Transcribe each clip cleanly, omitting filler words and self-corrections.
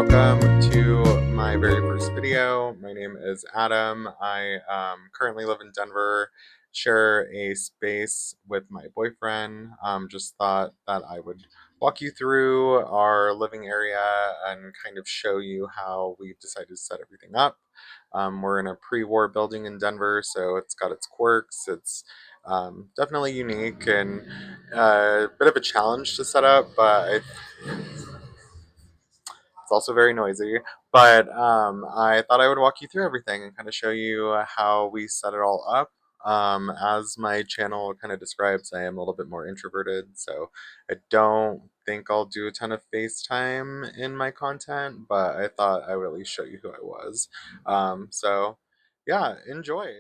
welcome to my very first video. My name is Adam. I currently live in Denver, share a space with my boyfriend. Just thought that I would walk you through our living area and kind of show you how we've decided to set everything up. We're in a pre-war building in Denver, so it's got its quirks. It's definitely unique and a bit of a challenge to set up, but it's also very noisy. But I thought I would walk you through everything and kind of show you how we set it all up. As my channel kind of describes, I am a little bit more introverted, so I don't think I'll do a ton of FaceTime in my content, but I thought I would at least show you who I was. So yeah, enjoy.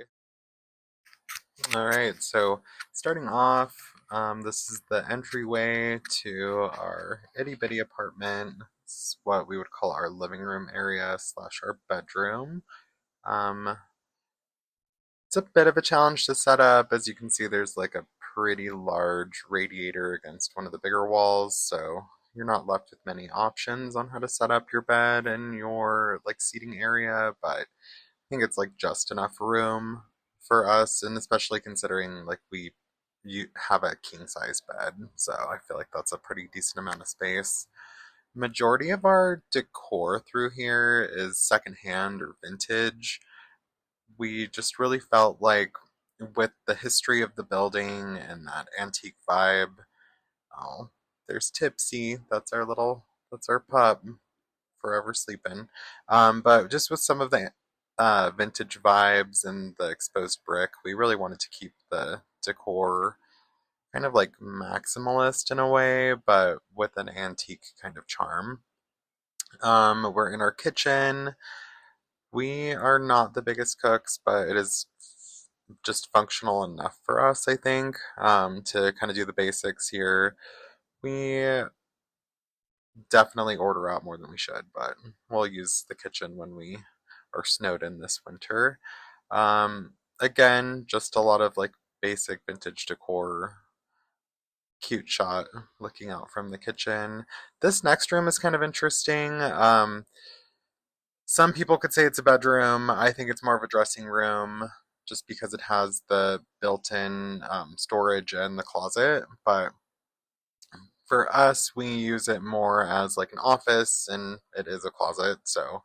All right, so starting off, this is the entryway to our itty bitty apartment. It's what we would call our living room area slash our bedroom. Um, it's a bit of a challenge to set up. As you can see, there's like a pretty large radiator against one of the bigger walls, so you're not left with many options on how to set up your bed and your like seating area, but I think it's like just enough room for us, and especially considering like you have a king size bed, so I feel like that's a pretty decent amount of space. Majority of our decor through here is secondhand or vintage. We just really felt like with the history of the building and that antique vibe. Oh, there's Tipsy. That's our pup forever sleeping. But just with some of the vintage vibes and the exposed brick, we really wanted to keep the decor kind of like maximalist in a way, but with an antique kind of charm. We're in our kitchen. We are not the biggest cooks, but it is just functional enough for us, I think, to kind of do the basics here. We definitely order out more than we should, but we'll use the kitchen when we are snowed in this winter. Again, just a lot of like basic vintage decor, cute shot looking out from the kitchen. This next room is kind of interesting. Some people could say it's a bedroom. I think it's more of a dressing room just because it has the built-in storage and the closet, but for us, we use it more as like an office, and it is a closet. So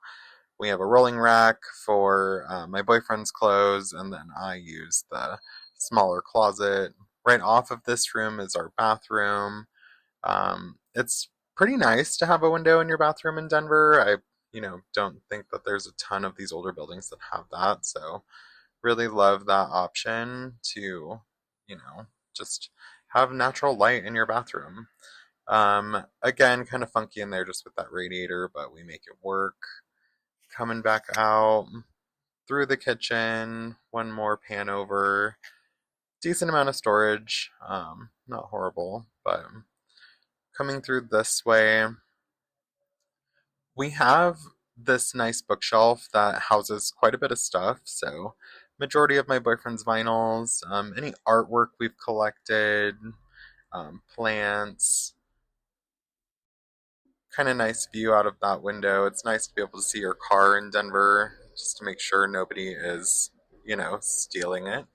we have a rolling rack for my boyfriend's clothes, and then I use the smaller closet. Right off of this room is our bathroom. It's pretty nice to have a window in your bathroom in Denver. Don't think that there's a ton of these older buildings that have that. So really love that option to, just have natural light in your bathroom. Again, kind of funky in there just with that radiator, but we make it work. Coming back out through the kitchen, one more pan over. Decent amount of storage. Not horrible, but coming through this way, we have this nice bookshelf that houses quite a bit of stuff. So, majority of my boyfriend's vinyls, any artwork we've collected, plants, kind of nice view out of that window. It's nice to be able to see your car in Denver just to make sure nobody is, stealing it.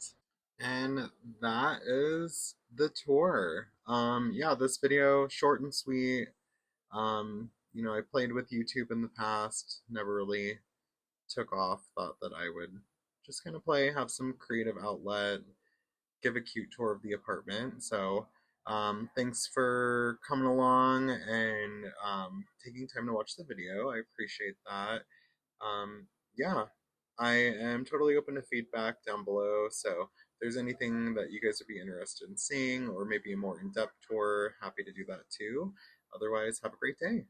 And that is the tour. Yeah, this video short and sweet. I played with YouTube in the past, never really took off. Thought that I would just kind of play, have some creative outlet, give a cute tour of the apartment. So, thanks for coming along and taking time to watch the video. I appreciate that. Yeah, I am totally open to feedback down below. So, if there's anything that you guys would be interested in seeing, or maybe a more in depth tour, happy to do that too. Otherwise, have a great day.